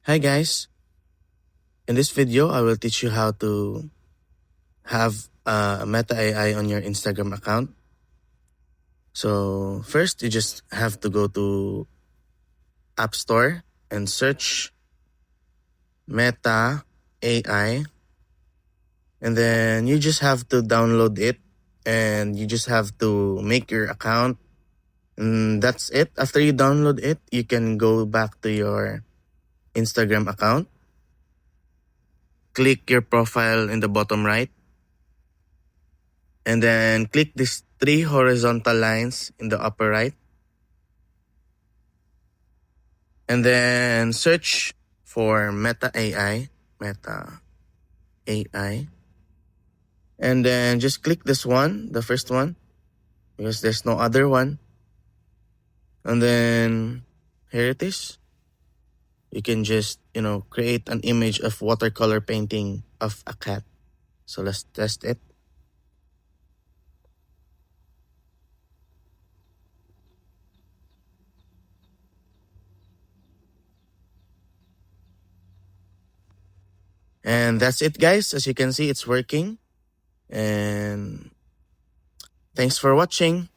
Hi guys, in this video I will teach you how to have a Meta AI on your Instagram account. So first you just have to go to App Store and search Meta AI, and then you just have to download it and you just have to make your account, and that's it. After you download it, you can go back to your Instagram account, click your profile in the bottom right, and then click these three horizontal lines in the upper right, and then search for Meta AI, Meta AI, and then just click this one, the first one, because there's no other one. And then here it is. You can just, create an image of watercolor painting of a cat. So let's test it. And that's it, guys. As you can see, it's working. And thanks for watching.